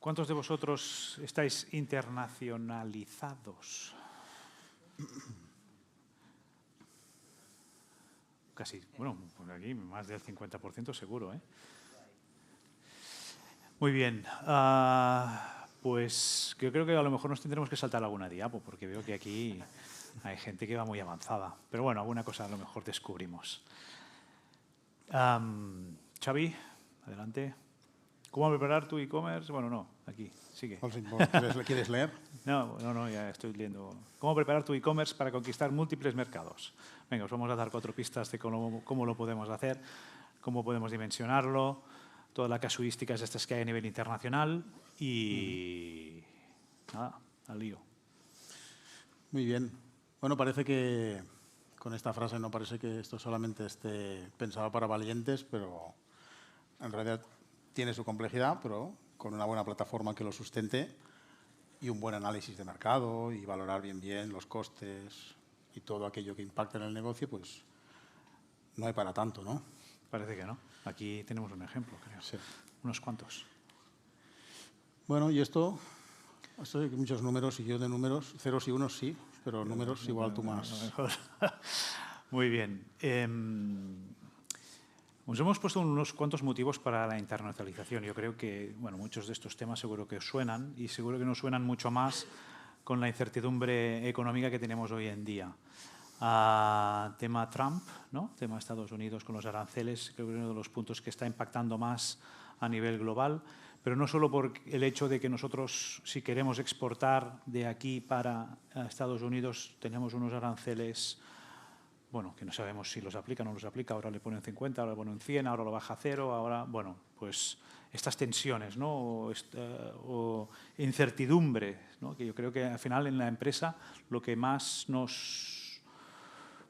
¿Cuántos de vosotros estáis internacionalizados? Casi, bueno, por aquí más del 50% seguro, ¿eh? Muy bien. Pues yo creo que a lo mejor nos tendremos que saltar alguna diapo, porque veo que aquí hay gente que va muy avanzada. Pero bueno, alguna cosa a lo mejor descubrimos. Xavi, adelante. ¿Cómo preparar tu e-commerce? Bueno, no, aquí, sigue. ¿Quieres leer? No, ya estoy leyendo. ¿Cómo preparar tu e-commerce para conquistar múltiples mercados? Venga, os vamos a dar 4 pistas de cómo lo podemos hacer, cómo podemos dimensionarlo, todas las casuísticas estas que hay a nivel internacional y nada, al lío. Muy bien. Bueno, parece que con esta frase no parece que esto solamente esté pensado para valientes, pero en realidad tiene su complejidad, pero con una buena plataforma que lo sustente y un buen análisis de mercado y valorar bien los costes y todo aquello que impacta en el negocio, pues no hay para tanto, ¿no? Parece que no. Aquí tenemos un ejemplo, creo. Sí. Unos cuantos. Bueno, y esto hay muchos números y yo de números, ceros y unos sí, pero números igual tú más. Muy bien. Os hemos puesto unos cuantos motivos para la internacionalización. Yo creo que muchos de estos temas seguro que os suenan y seguro que nos suenan mucho más con la incertidumbre económica que tenemos hoy en día. Tema Trump, ¿no? Tema Estados Unidos con los aranceles, creo que es uno de los puntos que está impactando más a nivel global, pero no solo por el hecho de que nosotros, si queremos exportar de aquí para Estados Unidos, tenemos unos aranceles, que no sabemos si los aplica o no los aplica, ahora le ponen 50, ahora le ponen 100, ahora lo baja a 0, ahora, pues estas tensiones, ¿no? o incertidumbre, ¿no? Que yo creo que al final en la empresa lo que más nos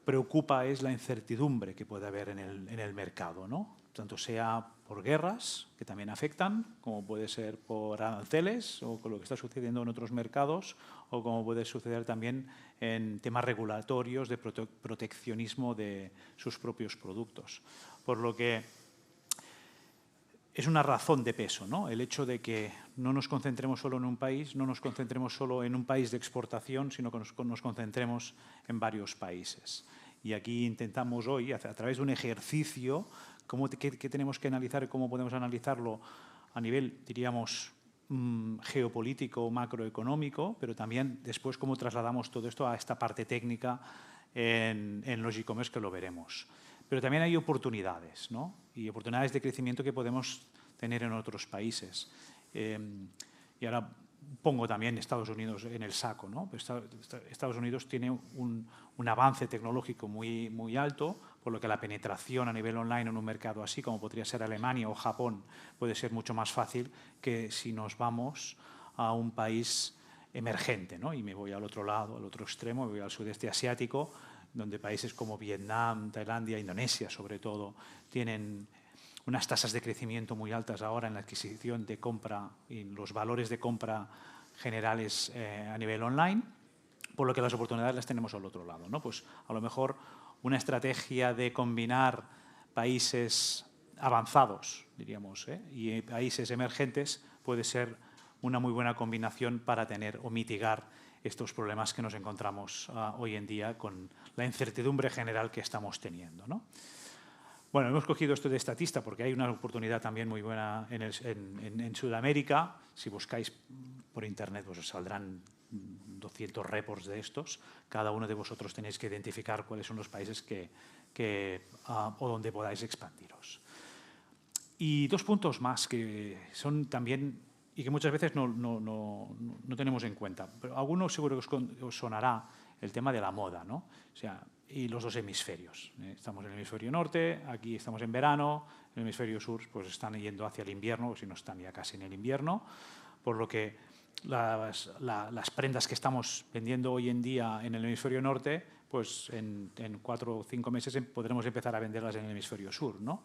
preocupa es la incertidumbre que puede haber en el mercado, ¿no? Tanto sea por guerras, que también afectan, como puede ser por aranceles o con lo que está sucediendo en otros mercados, o como puede suceder también en temas regulatorios de proteccionismo de sus propios productos. Por lo que es una razón de peso, ¿no? El hecho de que no nos concentremos solo en un país, no nos concentremos solo en un país de exportación, sino que nos concentremos en varios países. Y aquí intentamos hoy, a través de un ejercicio, qué tenemos que analizar y cómo podemos analizarlo a nivel, diríamos, geopolítico, macroeconómico, pero también después cómo trasladamos todo esto a esta parte técnica en los e-commerce, que lo veremos. Pero también hay oportunidades, ¿no? Y oportunidades de crecimiento que podemos tener en otros países. Y ahora pongo también Estados Unidos en el saco, ¿no? Estados Unidos tiene un avance tecnológico muy alto, por lo que la penetración a nivel online en un mercado así como podría ser Alemania o Japón puede ser mucho más fácil que si nos vamos a un país emergente, ¿no? Y me voy al otro lado, al otro extremo, me voy al sudeste asiático, donde países como Vietnam, Tailandia, Indonesia sobre todo, tienen unas tasas de crecimiento muy altas ahora en la adquisición de compra y los valores de compra generales a nivel online, por lo que las oportunidades las tenemos al otro lado, ¿no? Pues a lo mejor una estrategia de combinar países avanzados, diríamos, y países emergentes puede ser una muy buena combinación para tener o mitigar estos problemas que nos encontramos hoy en día con la incertidumbre general que estamos teniendo, ¿no? Bueno, hemos cogido esto de estatista porque hay una oportunidad también muy buena en Sudamérica. Si buscáis por internet, pues os saldrán 200 reports de estos. Cada uno de vosotros tenéis que identificar cuáles son los países o donde podáis expandiros. Y 2 puntos más que son también y que muchas veces no tenemos en cuenta. Pero a algunos seguro que os sonará el tema de la moda, ¿no? O sea, y los 2 hemisferios. Estamos en el hemisferio norte, aquí estamos en verano, en el hemisferio sur pues están yendo hacia el invierno, o si no están ya casi en el invierno, por lo que las prendas que estamos vendiendo hoy en día en el hemisferio norte, pues en 4 o 5 meses podremos empezar a venderlas en el hemisferio sur, ¿no?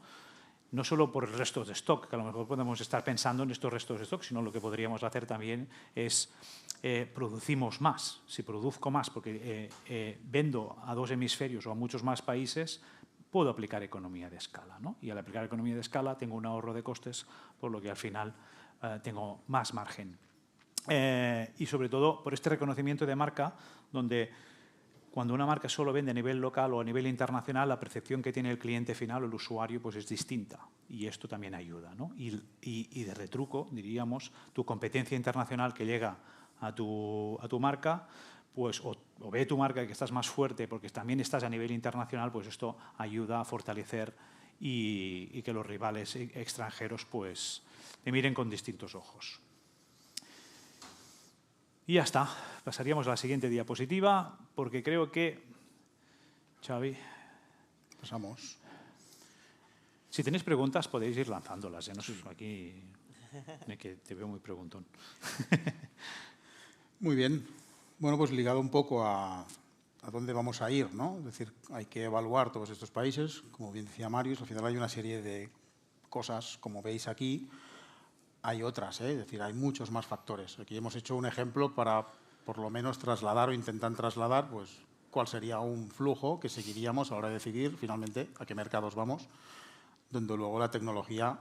No solo por restos de stock, que a lo mejor podemos estar pensando en estos restos de stock, sino lo que podríamos hacer también es producimos más. Si produzco más porque vendo a 2 hemisferios o a muchos más países, puedo aplicar economía de escala, ¿no? Y al aplicar economía de escala tengo un ahorro de costes, por lo que al final tengo más margen. Y sobre todo por este reconocimiento de marca, donde cuando una marca solo vende a nivel local o a nivel internacional, la percepción que tiene el cliente final o el usuario pues es distinta. Y esto también ayuda, ¿no? Y de retruco, diríamos, tu competencia internacional que llega a tu marca, pues o ve tu marca que estás más fuerte porque también estás a nivel internacional, pues esto ayuda a fortalecer y que los rivales extranjeros pues te miren con distintos ojos. Y ya está. Pasaríamos a la siguiente diapositiva, porque creo que, Xavi, Pasamos. si tenéis preguntas podéis ir lanzándolas. No sé, aquí que te veo muy preguntón. Muy bien. Bueno, pues ligado un poco a dónde vamos a ir, ¿no? Es decir, hay que evaluar todos estos países. Como bien decía Marius, al final hay una serie de cosas, como veis aquí. Hay otras, es decir, hay muchos más factores. Aquí hemos hecho un ejemplo para, por lo menos, trasladar o intentar trasladar, pues, cuál sería un flujo que seguiríamos a la hora de decidir, finalmente, a qué mercados vamos, donde luego la tecnología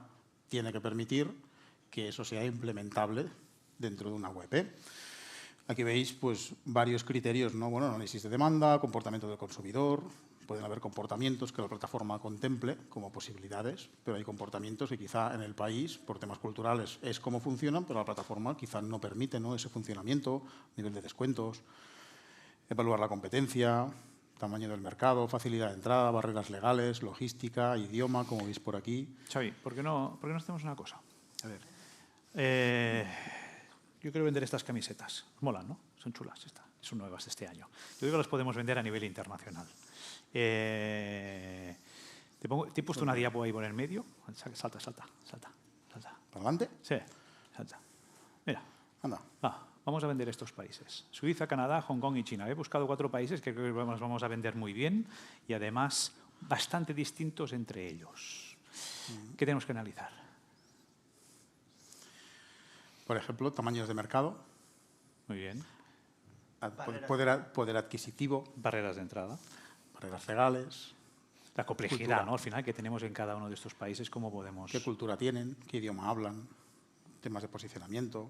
tiene que permitir que eso sea implementable dentro de una web. Aquí veis, pues, varios criterios, ¿no? Bueno, análisis de demanda, comportamiento del consumidor. Pueden haber comportamientos que la plataforma contemple como posibilidades, pero hay comportamientos que quizá en el país, por temas culturales, es como funcionan, pero la plataforma quizá no permite, ¿no?, ese funcionamiento, nivel de descuentos, evaluar la competencia, tamaño del mercado, facilidad de entrada, barreras legales, logística, idioma, como veis por aquí. Xavi, ¿por qué no hacemos una cosa? A ver, yo quiero vender estas camisetas. Molan, ¿no? Son chulas, son nuevas de este año. Yo digo que las podemos vender a nivel internacional. Te he puesto una diapo ahí por el medio. Salta. ¿Para adelante? Sí, salta. Mira. Anda. Vamos a vender estos países. Suiza, Canadá, Hong Kong y China. He buscado 4 países que creo que los vamos a vender muy bien y además bastante distintos entre ellos. ¿Qué tenemos que analizar? Por ejemplo, tamaños de mercado. Muy bien. Poder adquisitivo. Barreras de entrada. Barreras legales. La complejidad, ¿no?, al final, que tenemos en cada uno de estos países, cómo podemos... ¿Qué cultura tienen? ¿Qué idioma hablan? Temas de posicionamiento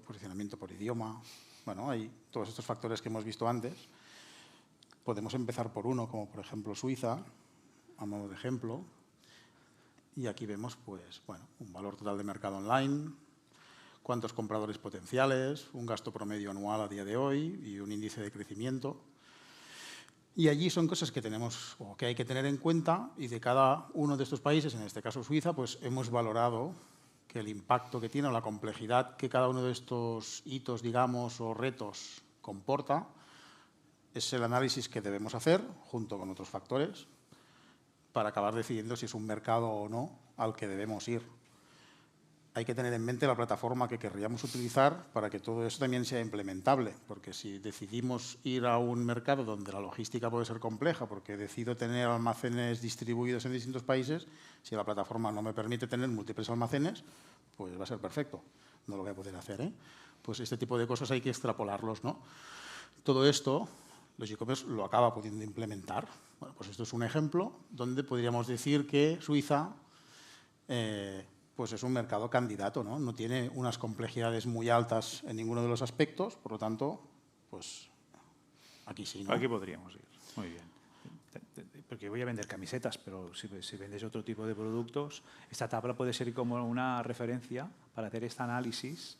por idioma. Bueno, hay todos estos factores que hemos visto antes. Podemos empezar por uno, como por ejemplo Suiza, a modo de ejemplo. Y aquí vemos, pues, bueno, un valor total de mercado online, cuántos compradores potenciales, un gasto promedio anual a día de hoy y un índice de crecimiento. Y allí son cosas que tenemos o que hay que tener en cuenta, y de cada uno de estos países, en este caso Suiza, pues hemos valorado que el impacto que tiene o la complejidad que cada uno de estos hitos, digamos, o retos comporta, es el análisis que debemos hacer junto con otros factores para acabar decidiendo si es un mercado o no al que debemos ir. Hay que tener en mente la plataforma que querríamos utilizar para que todo eso también sea implementable, porque si decidimos ir a un mercado donde la logística puede ser compleja, porque decido tener almacenes distribuidos en distintos países, si la plataforma no me permite tener múltiples almacenes, pues va a ser perfecto, no lo voy a poder hacer, Pues este tipo de cosas hay que extrapolarlos, ¿no? Todo esto, los e-commerce lo acaba pudiendo implementar. Bueno, pues esto es un ejemplo donde podríamos decir que Suiza pues es un mercado candidato, ¿no? No tiene unas complejidades muy altas en ninguno de los aspectos, por lo tanto, pues aquí sí, ¿no? Aquí podríamos ir, muy bien. Porque voy a vender camisetas, pero si vendes otro tipo de productos, esta tabla puede ser como una referencia para hacer este análisis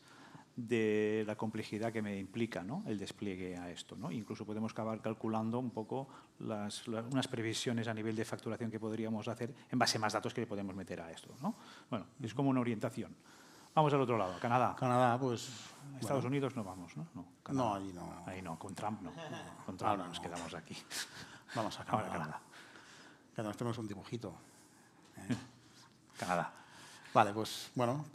de la complejidad que me implica, ¿no?, el despliegue a esto, ¿no? Incluso podemos acabar calculando un poco unas previsiones a nivel de facturación que podríamos hacer en base a más datos que le podemos meter a esto, ¿no? Bueno, es como una orientación. Vamos al otro lado, Canadá. Canadá, pues... Estados Unidos no vamos, ¿no? No, allí no. Ahí no, con Trump no. Con Trump no nos quedamos aquí. Vamos a Canadá. Ahora Canadá. Que nos tenemos un dibujito. Canadá. Vale, pues bueno,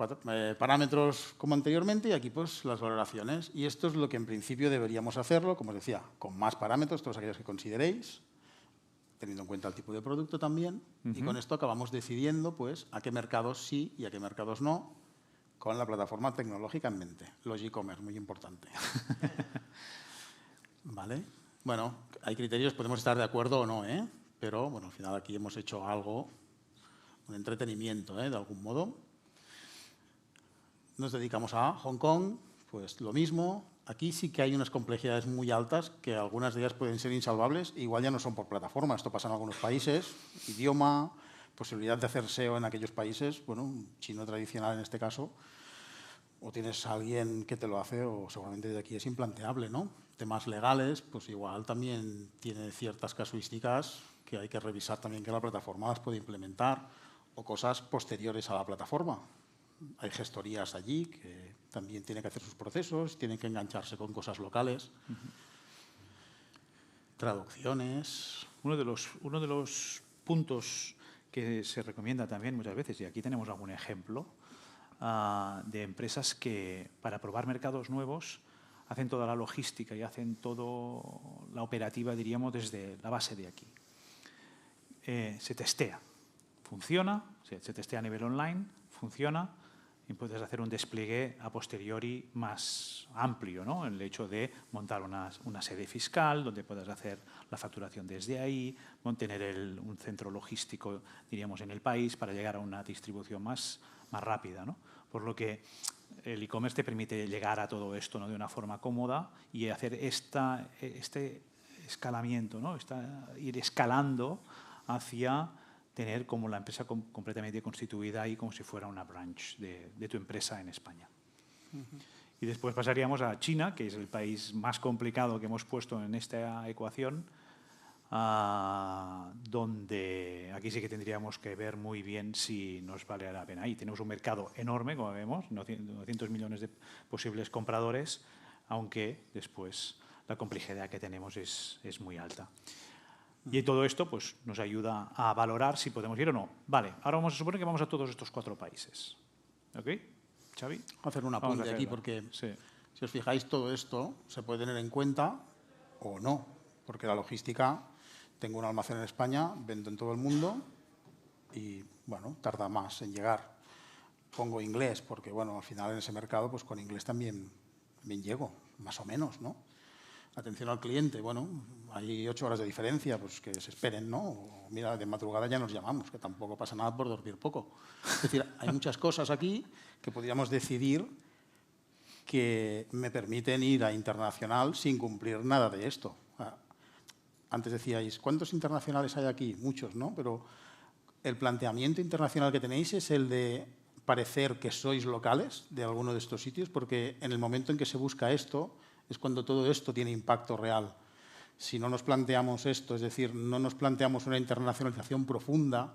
parámetros como anteriormente y aquí pues las valoraciones. Y esto es lo que en principio deberíamos hacerlo, como os decía, con más parámetros, todos aquellos que consideréis, teniendo en cuenta el tipo de producto también. Y con esto acabamos decidiendo pues a qué mercados sí y a qué mercados no, con la plataforma tecnológica en mente. Los e-commerce, muy importante. Vale. Bueno, hay criterios, podemos estar de acuerdo o no, pero bueno, al final aquí hemos hecho algo, un entretenimiento, de algún modo. nos dedicamos a Hong Kong, pues lo mismo. Aquí sí que hay unas complejidades muy altas que algunas de ellas pueden ser insalvables. Igual ya no son por plataforma, esto pasa en algunos países. Idioma, posibilidad de hacer SEO en aquellos países, bueno, chino tradicional en este caso, o tienes a alguien que te lo hace o seguramente de aquí es implanteable, ¿no? Temas legales, pues igual también tiene ciertas casuísticas que hay que revisar también que la plataforma las puede implementar o cosas posteriores a la plataforma. Hay gestorías allí que también tienen que hacer sus procesos, tienen que engancharse con cosas locales, traducciones. Uno de los puntos que se recomienda también muchas veces, y aquí tenemos algún ejemplo, de empresas que para probar mercados nuevos hacen toda la logística y hacen toda la operativa, diríamos, desde la base de aquí. Se testea, funciona, se testea a nivel online, funciona, y puedes hacer un despliegue a posteriori más amplio, ¿no? El hecho de montar una sede fiscal donde puedas hacer la facturación desde ahí, tener un centro logístico, diríamos, en el país para llegar a una distribución más rápida, ¿no? Por lo que el e-commerce te permite llegar a todo esto, ¿no? De una forma cómoda y hacer este escalamiento, ¿no? Ir escalando hacia tener como la empresa completamente constituida y como si fuera una branch de tu empresa en España. Y después pasaríamos a China, que es el país más complicado que hemos puesto en esta ecuación, donde aquí sí que tendríamos que ver muy bien si nos vale la pena. Ahí tenemos un mercado enorme, como vemos, 900 millones de posibles compradores, aunque después la complejidad que tenemos es muy alta. Y todo esto pues, nos ayuda a valorar si podemos ir o no. Vale, ahora vamos a suponer que vamos a todos estos 4 países. ¿Ok, Xavi? Voy a hacer un apunte aquí porque sí. Si os fijáis todo esto se puede tener en cuenta o no, porque la logística, tengo un almacén en España, vendo en todo el mundo y bueno, tarda más en llegar. Pongo inglés porque bueno, al final en ese mercado pues con inglés también llego, más o menos, ¿no? Atención al cliente, bueno, hay 8 horas de diferencia, pues que se esperen, ¿no? O mira, de madrugada ya nos llamamos, que tampoco pasa nada por dormir poco. Es decir, hay muchas cosas aquí que podríamos decidir que me permiten ir a internacional sin cumplir nada de esto. Antes decíais, ¿cuántos internacionales hay aquí? Muchos, ¿no? Pero el planteamiento internacional que tenéis es el de parecer que sois locales de alguno de estos sitios, porque en el momento en que se busca esto es cuando todo esto tiene impacto real. Si no nos planteamos esto, es decir, no nos planteamos una internacionalización profunda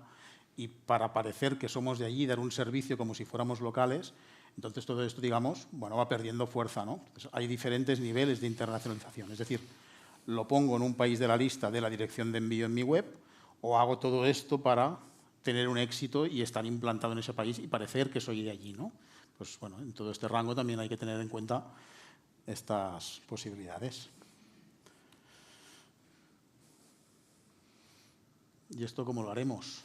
y para parecer que somos de allí, dar un servicio como si fuéramos locales, entonces todo esto, digamos, bueno, va perdiendo fuerza, ¿no? Entonces, hay diferentes niveles de internacionalización. Es decir, lo pongo en un país de la lista de la dirección de envío en mi web o hago todo esto para tener un éxito y estar implantado en ese país y parecer que soy de allí, ¿no? Pues bueno, en todo este rango también hay que tener en cuenta estas posibilidades. ¿Y esto cómo lo haremos?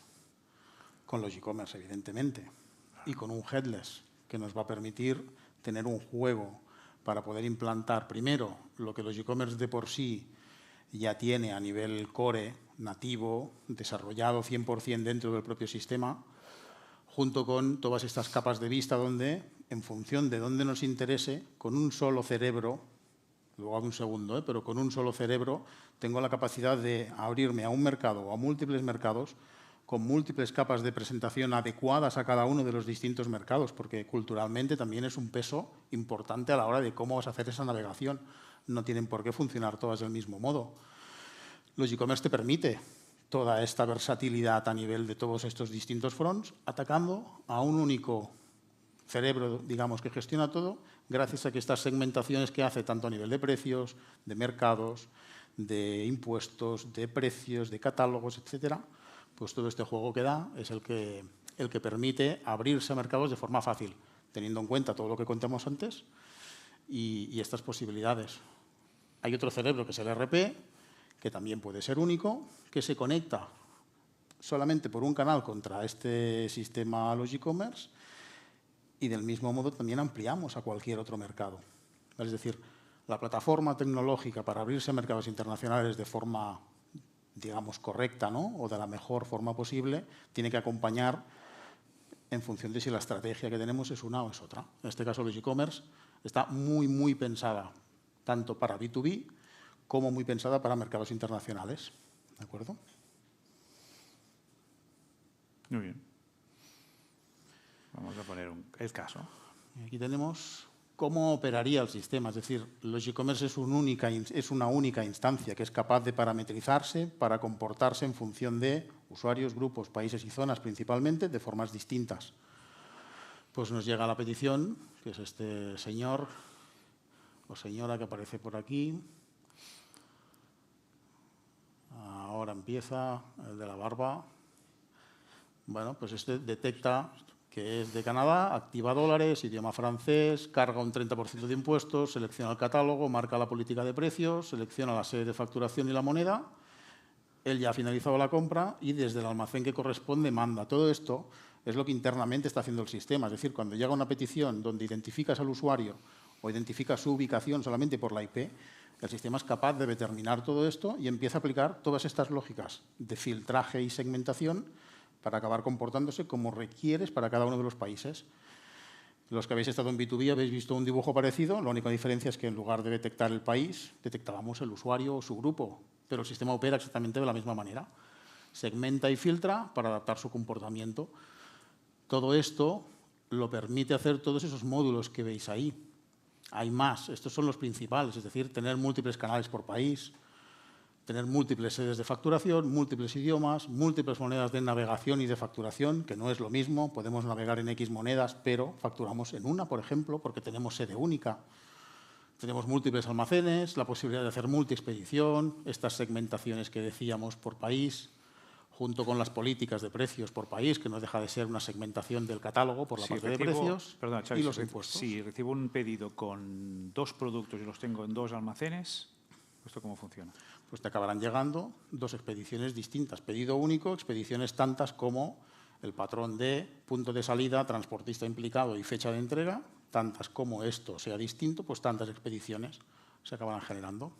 Con los e-commerce, evidentemente, y con un headless que nos va a permitir tener un juego para poder implantar primero lo que los e-commerce de por sí ya tiene a nivel core, nativo, desarrollado 100% dentro del propio sistema, junto con todas estas capas de vista donde, en función de dónde nos interese, con un solo cerebro, luego hago un segundo, pero con un solo cerebro tengo la capacidad de abrirme a un mercado o a múltiples mercados con múltiples capas de presentación adecuadas a cada uno de los distintos mercados, porque culturalmente también es un peso importante a la hora de cómo vas a hacer esa navegación. No tienen por qué funcionar todas del mismo modo. Los e-commerce te permite toda esta versatilidad a nivel de todos estos distintos fronts, atacando a un único cerebro, digamos, que gestiona todo, gracias a que estas segmentaciones que hace tanto a nivel de precios, de mercados, de impuestos, de precios, de catálogos, etcétera, pues todo este juego que da es el que permite abrirse a mercados de forma fácil, teniendo en cuenta todo lo que contamos antes y estas posibilidades. Hay otro cerebro que es el RP, que también puede ser único, que se conecta solamente por un canal contra este sistema a los e-commerce y del mismo modo también ampliamos a cualquier otro mercado. Es decir, la plataforma tecnológica para abrirse a mercados internacionales de forma, digamos, correcta, ¿no? O de la mejor forma posible, tiene que acompañar en función de si la estrategia que tenemos es una o es otra. En este caso, los e-commerce está muy pensada tanto para B2B como muy pensada para mercados internacionales. ¿De acuerdo? Muy bien. Vamos a poner el caso. Aquí tenemos cómo operaría el sistema. Es decir, los e-commerce es una única instancia que es capaz de parametrizarse para comportarse en función de usuarios, grupos, países y zonas principalmente, de formas distintas. Pues nos llega la petición, que es este señor o señora que aparece por aquí. Ahora empieza el de la barba. Bueno, pues este detecta que es de Canadá, activa dólares, idioma francés, carga un 30% de impuestos, selecciona el catálogo, marca la política de precios, selecciona la sede de facturación y la moneda. Él ya ha finalizado la compra y desde el almacén que corresponde manda. Todo esto es lo que internamente está haciendo el sistema. Es decir, cuando llega una petición donde identificas al usuario o identificas su ubicación solamente por la IP, el sistema es capaz de determinar todo esto y empieza a aplicar todas estas lógicas de filtraje y segmentación para acabar comportándose como requieres para cada uno de los países. Los que habéis estado en B2B habéis visto un dibujo parecido, la única diferencia es que en lugar de detectar el país, detectábamos el usuario o su grupo, pero el sistema opera exactamente de la misma manera. Segmenta y filtra para adaptar su comportamiento. Todo esto lo permite hacer todos esos módulos que veis ahí. Hay más, estos son los principales, es decir, tener múltiples canales por país, tener múltiples sedes de facturación, múltiples idiomas, múltiples monedas de navegación y de facturación, que no es lo mismo. Podemos navegar en X monedas, pero facturamos en una, por ejemplo, porque tenemos sede única. Tenemos múltiples almacenes, la posibilidad de hacer multiexpedición, estas segmentaciones que decíamos por país, junto con las políticas de precios por país, que no deja de ser una segmentación del catálogo por la parte de precios, perdona, Xavi, y los impuestos. Si recibo un pedido con 2 productos y los tengo en 2 almacenes, ¿esto cómo funciona? Pues te acabarán llegando 2 expediciones distintas. Pedido único, expediciones tantas como el patrón de punto de salida, transportista implicado y fecha de entrega, tantas como esto sea distinto, pues tantas expediciones se acabarán generando.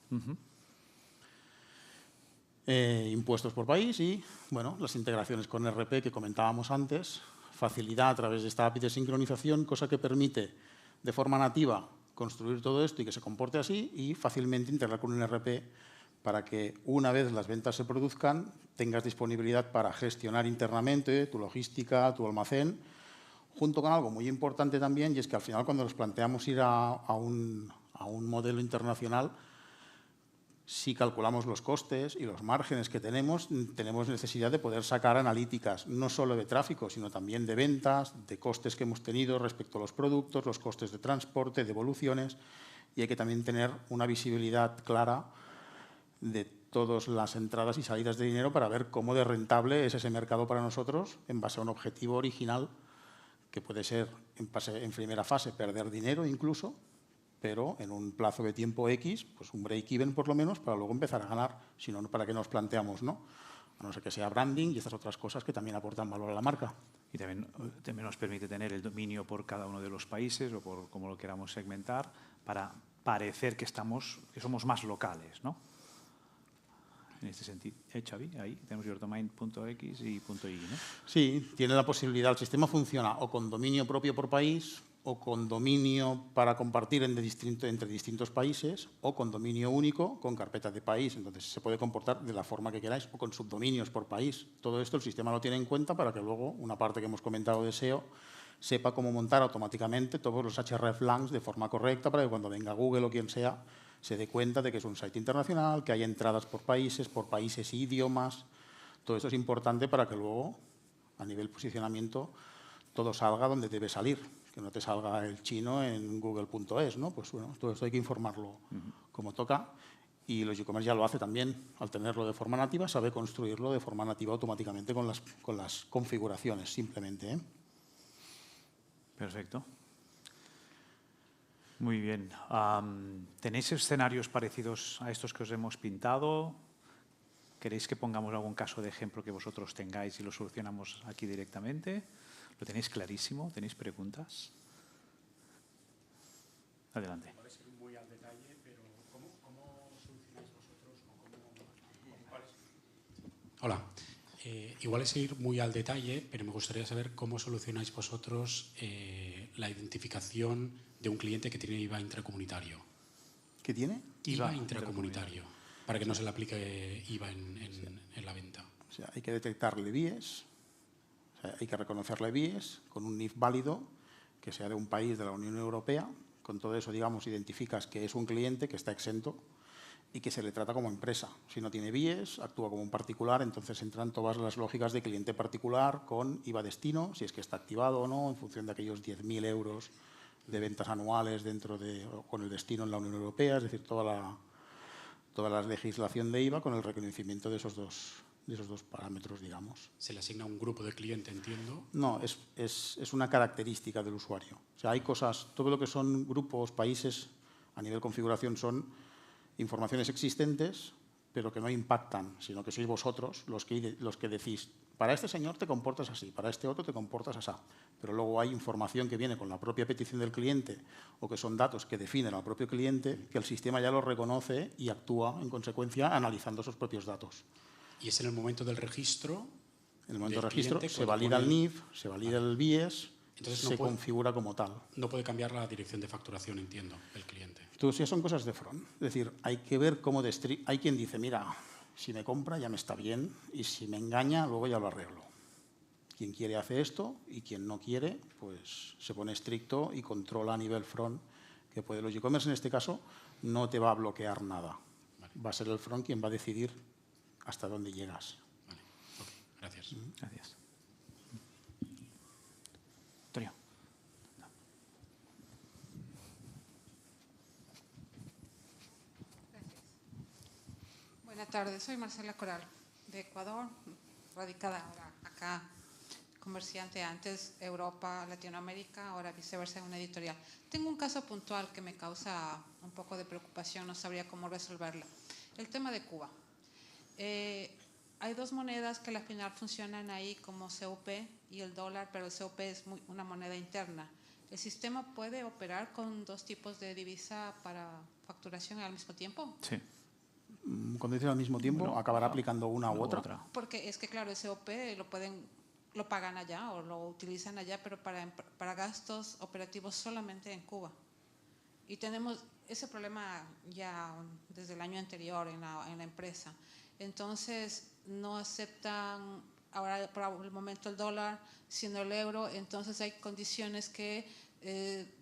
Impuestos por país y bueno, las integraciones con RP que comentábamos antes, facilidad a través de esta API de sincronización, cosa que permite de forma nativa construir todo esto y que se comporte así y fácilmente integrar con un RP para que una vez las ventas se produzcan tengas disponibilidad para gestionar internamente tu logística, tu almacén, junto con algo muy importante también, y es que al final cuando nos planteamos ir a un modelo internacional, si calculamos los costes y los márgenes que tenemos necesidad de poder sacar analíticas, no solo de tráfico, sino también de ventas, de costes que hemos tenido respecto a los productos, los costes de transporte, de evoluciones, y hay que también tener una visibilidad clara de todas las entradas y salidas de dinero para ver cómo de rentable es ese mercado para nosotros en base a un objetivo original que puede ser en primera fase perder dinero incluso, pero en un plazo de tiempo X, pues un break-even por lo menos, para luego empezar a ganar, si no, ¿para qué nos planteamos, no? A no ser que sea branding y estas otras cosas que también aportan valor a la marca. Y también nos permite tener el dominio por cada uno de los países o por como lo queramos segmentar para parecer que somos más locales, ¿no? En este sentido. Xavi, ahí tenemos yourdomain.x y .y, ¿no? Sí, tiene la posibilidad. El sistema funciona o con dominio propio por país, o con dominio para compartir entre distintos países, o con dominio único con carpeta de país. Entonces se puede comportar de la forma que queráis, o con subdominios por país. Todo esto el sistema lo tiene en cuenta para que luego, una parte que hemos comentado de SEO, sepa cómo montar automáticamente todos los hreflangs de forma correcta para que cuando venga Google o quien sea se dé cuenta de que es un site internacional, que hay entradas por países y idiomas. Todo esto es importante para que luego, a nivel posicionamiento, todo salga donde debe salir, que no te salga el chino en google.es, ¿no? Pues bueno, todo esto hay que informarlo como toca. Y los e-commerce ya lo hace también, al tenerlo de forma nativa, sabe construirlo de forma nativa automáticamente con las configuraciones, simplemente, ¿eh? Perfecto. Muy bien. ¿Tenéis escenarios parecidos a estos que os hemos pintado? ¿Queréis que pongamos algún caso de ejemplo que vosotros tengáis y lo solucionamos aquí directamente? ¿Lo tenéis clarísimo? ¿Tenéis preguntas? Adelante. Parece muy al detalle, pero ¿cómo solucionáis vosotros? Hola. Igual es ir muy al detalle, pero me gustaría saber cómo solucionáis vosotros la identificación de un cliente que tiene IVA intracomunitario. ¿Qué tiene? IVA intracomunitario, para que no se le aplique IVA en la venta. O sea, hay que detectarle BIES, o sea, hay que reconocerle BIES con un NIF válido que sea de un país de la Unión Europea. Con todo eso, digamos, identificas que es un cliente que está exento y que se le trata como empresa. Si no tiene BIES, actúa como un particular, entonces entran todas las lógicas de cliente particular con IVA destino, si es que está activado o no, en función de aquellos 10.000 euros de ventas anuales con el destino en la Unión Europea, es decir, toda la legislación de IVA con el reconocimiento de esos dos parámetros, digamos. Se le asigna un grupo de cliente, entiendo. No, es una característica del usuario. O sea, hay cosas, todo lo que son grupos, países, a nivel configuración son informaciones existentes, pero que no impactan, sino que sois vosotros los que decís, para este señor te comportas así, para este otro te comportas así. Pero luego hay información que viene con la propia petición del cliente o que son datos que definen al propio cliente, que el sistema ya los reconoce y actúa en consecuencia analizando esos propios datos. Y es en el momento del registro. En el momento del registro se valida el NIF, se valida el BIES, entonces se configura como tal. No puede cambiar la dirección de facturación, entiendo, el cliente. Entonces, ya son cosas de front. Es decir, hay que ver cómo hay quien dice, mira, si me compra ya me está bien y si me engaña luego ya lo arreglo. Quien quiere hace esto y quien no quiere pues se pone estricto y controla a nivel front que puede. Los e-commerce en este caso no te va a bloquear nada. Vale. Va a ser el front quien va a decidir hasta dónde llegas. Vale, ok, gracias. Gracias. Antonio. Buenas tardes, soy Marcela Coral, de Ecuador, radicada ahora acá, comerciante antes Europa, Latinoamérica, ahora viceversa en una editorial. Tengo un caso puntual que me causa un poco de preocupación, no sabría cómo resolverlo. El tema de Cuba. Hay dos monedas que al final funcionan ahí como CUP y el dólar, pero el CUP es una moneda interna. ¿El sistema puede operar con dos tipos de divisa para facturación al mismo tiempo? Sí. Cuando dices al mismo tiempo, bueno, ¿acabará aplicando una u otra? Porque es que, claro, el COP lo pagan allá o lo utilizan allá, pero para gastos operativos solamente en Cuba. Y tenemos ese problema ya desde el año anterior en la empresa. Entonces, no aceptan ahora por el momento el dólar, sino el euro. Entonces, hay condiciones que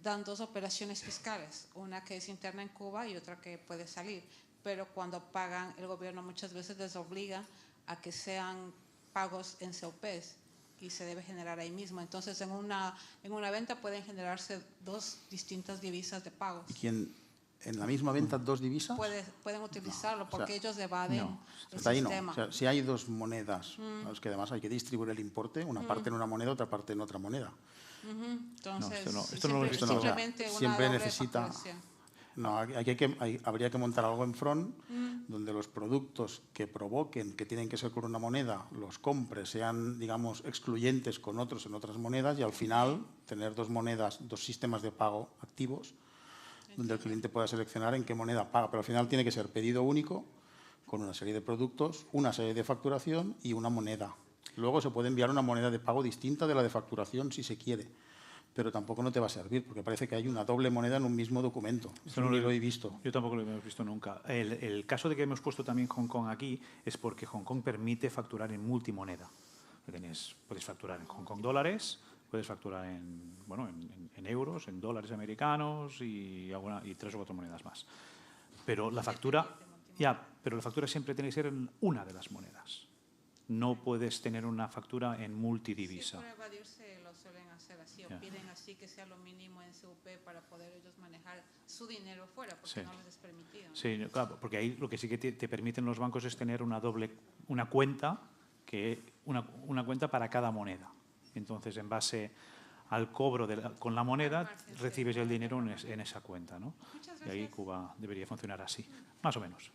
dan dos operaciones fiscales, una que es interna en Cuba y otra que puede salir. Pero cuando pagan, el gobierno muchas veces les obliga a que sean pagos en COPs y se debe generar ahí mismo. Entonces, en una venta pueden generarse dos distintas divisas de pagos. ¿En la misma venta dos divisas? Pueden utilizarlo porque ellos evaden el sistema. No. O sea, si hay dos monedas, es que además hay que distribuir el importe, una parte en una moneda, otra parte en otra moneda. Entonces, esto no lo he visto simplemente nunca. Siempre necesita... No, habría que montar algo en front donde los productos que provoquen que tienen que ser con una moneda, los compres, sean, digamos, excluyentes con otros en otras monedas y al final tener dos monedas, dos sistemas de pago activos donde el cliente pueda seleccionar en qué moneda paga. Pero al final tiene que ser pedido único con una serie de productos, una serie de facturación y una moneda. Luego se puede enviar una moneda de pago distinta de la de facturación si se quiere. Pero tampoco no te va a servir, porque parece que hay una doble moneda en un mismo documento. Eso no lo he visto. Yo tampoco lo hemos visto nunca. El caso de que hemos puesto también Hong Kong aquí es porque Hong Kong permite facturar en multimoneda. Puedes facturar en Hong Kong dólares, puedes facturar en euros, en dólares americanos y 3 o 4 monedas más. Pero la factura siempre tiene que ser en una de las monedas. No puedes tener una factura en multidivisa. Sí, para evadirse lo suelen hacer así, o piden así que sea lo mínimo en CUP para poder ellos manejar su dinero fuera, porque no les es permitido. Sí, claro, porque ahí lo que sí que te permiten los bancos es tener una cuenta, una cuenta para cada moneda. Entonces, en base al cobro con la moneda, recibes el dinero en esa cuenta, ¿no? Y ahí Cuba debería funcionar así, más o menos.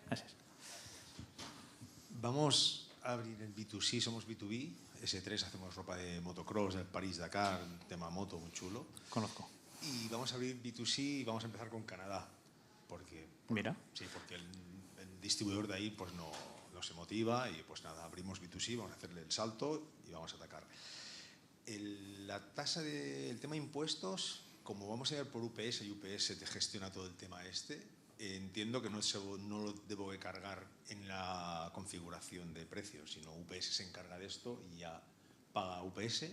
Gracias. Vamos a abrir en B2C, somos B2B. S3 hacemos ropa de motocross, del París-Dakar, tema moto muy chulo. Conozco. Y vamos a abrir B2C y vamos a empezar con Canadá. Mira. Sí, porque el distribuidor de ahí pues no se motiva y pues nada, abrimos B2C, vamos a hacerle el salto y vamos a atacar. La tasa del tema de impuestos, como vamos a ir por UPS y UPS te gestiona todo el tema entiendo que no lo debo de cargar en la configuración de precios, sino UPS se encarga de esto y ya paga UPS.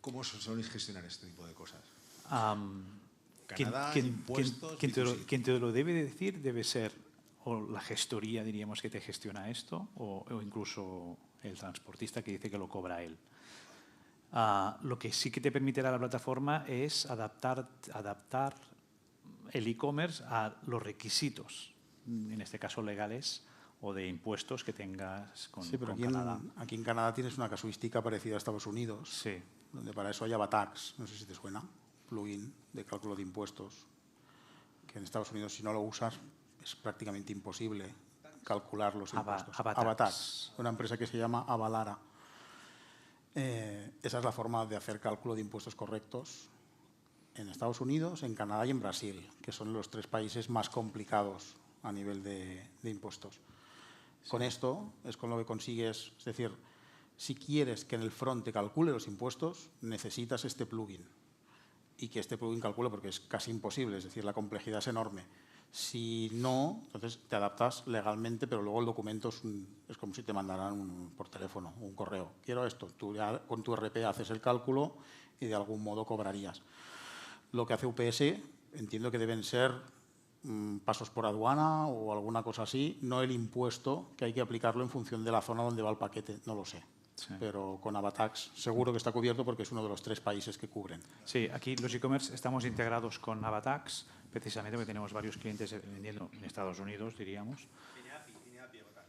¿Cómo soléis gestionar este tipo de cosas? Canadá, impuestos, quien te lo debe decir debe ser o la gestoría, diríamos, que te gestiona esto, o incluso el transportista que dice que lo cobra él. Lo que sí que te permitirá la plataforma es adaptar el e-commerce a los requisitos, en este caso legales o de impuestos que tengas con Canadá. Aquí en Canadá tienes una casuística parecida a Estados Unidos, sí, donde para eso hay AvaTax, no sé si te suena, plugin de cálculo de impuestos, que en Estados Unidos si no lo usas es prácticamente imposible calcular los impuestos. AvaTax, una empresa que se llama Avalara. Esa es la forma de hacer cálculo de impuestos correctos en Estados Unidos, en Canadá y en Brasil, que son los 3 países más complicados a nivel de impuestos. Sí. Con esto es con lo que consigues, es decir, si quieres que en el front te calcule los impuestos, necesitas este plugin. Y que este plugin calcule, porque es casi imposible, es decir, la complejidad es enorme. Si no, entonces te adaptas legalmente, pero luego el documento es como si te mandaran por teléfono un correo. Quiero esto, tú ya con tu RP haces el cálculo y de algún modo cobrarías. Lo que hace UPS, entiendo que deben ser pasos por aduana o alguna cosa así, no el impuesto, que hay que aplicarlo en función de la zona donde va el paquete, no lo sé. Sí. Pero con AvaTax seguro que está cubierto porque es uno de los 3 países que cubren. Sí, aquí los e-commerce estamos integrados con AvaTax, precisamente porque tenemos varios clientes vendiendo en Estados Unidos, diríamos. Tiene API AvaTax.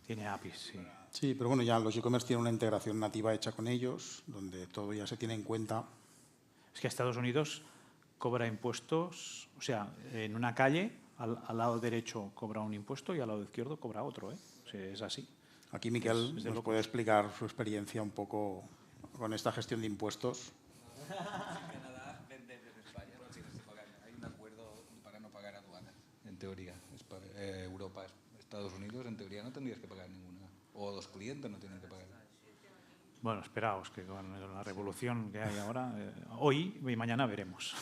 Tiene APIs, sí. Sí, pero bueno, ya los e-commerce tienen una integración nativa hecha con ellos, donde todo ya se tiene en cuenta. Es que Estados Unidos cobra impuestos, o sea, en una calle, al lado derecho cobra un impuesto y al lado izquierdo cobra otro, ¿eh? O sea, es así. Aquí Miquel nos puede explicar su experiencia un poco con esta gestión de impuestos. En Canadá, desde España, no tienes que pagar. Hay un acuerdo para no pagar aduanas, en teoría. Europa, Estados Unidos, en teoría no tendrías que pagar ninguna. O los clientes no tienen que pagar. Bueno, esperaos, que con la revolución que hay ahora, hoy y mañana veremos.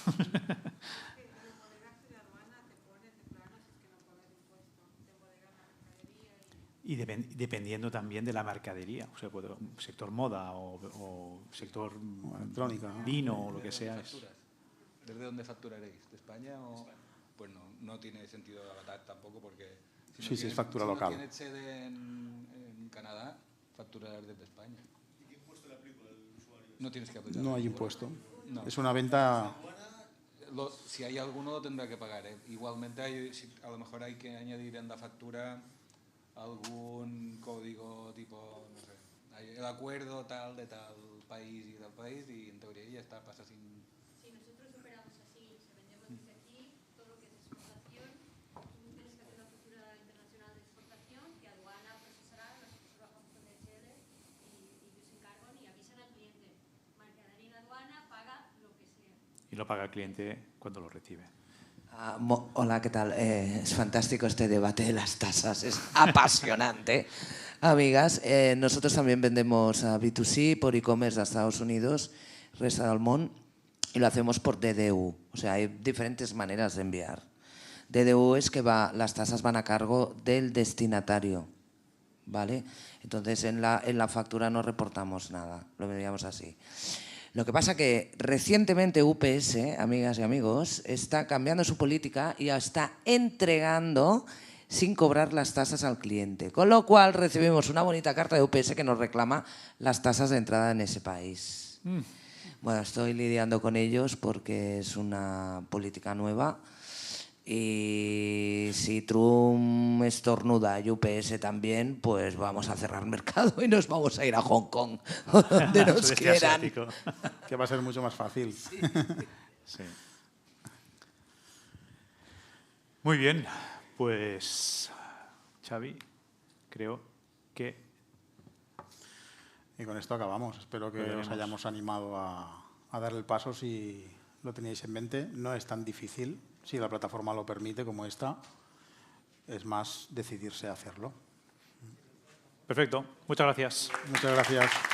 Y dependiendo también de la mercadería, o sea, sector moda o sector electrónica, vino o lo que sea. ¿Desde dónde facturaréis? ¿De España o...? Pues no tiene sentido AvaTax tampoco porque... Si sí, es factura local. Si no tienes sede en Canadá, facturar desde España. ¿Y qué impuesto le aplico al usuario? No tienes que aplicar. No hay impuesto. No. Es una venta... Si hay alguno lo tendrá que pagar. Igualmente a lo mejor hay que añadir en la factura algún código tipo, no sé, hay el acuerdo tal de tal país y en teoría ya está, pasa sin... Sí, nosotros operamos así, se vendemos desde aquí, todo lo que es exportación, tú tienes que hacer la factura internacional de exportación, que aduana procesará, nosotros trabajamos con DHL y ellos se encargan y avisan al cliente, mercadería en aduana, paga lo que sea. Y lo paga el cliente cuando lo recibe. Hola, ¿qué tal? Es fantástico este debate de las tasas, es apasionante. Amigas, nosotros también vendemos a B2C por e-commerce a Estados Unidos, Resta del Món, y lo hacemos por DDU. O sea, hay diferentes maneras de enviar. DDU es que las tasas van a cargo del destinatario, ¿vale? Entonces, en la factura no reportamos nada, lo enviamos así. Lo que pasa que recientemente UPS, amigas y amigos, está cambiando su política y está entregando sin cobrar las tasas al cliente. Con lo cual recibimos una bonita carta de UPS que nos reclama las tasas de entrada en ese país. Bueno, estoy lidiando con ellos porque es una política nueva. Y si Trump estornuda y UPS también, pues vamos a cerrar mercado y nos vamos a ir a Hong Kong, donde nos quieran. Que va a ser mucho más fácil. Sí. Sí. Muy bien, pues Xavi, creo que... Y con esto acabamos. Espero que os hayamos animado a dar el paso si lo teníais en mente. No es tan difícil, si la plataforma lo permite, como esta. Es más decidirse a hacerlo. Perfecto. Muchas gracias. Muchas gracias.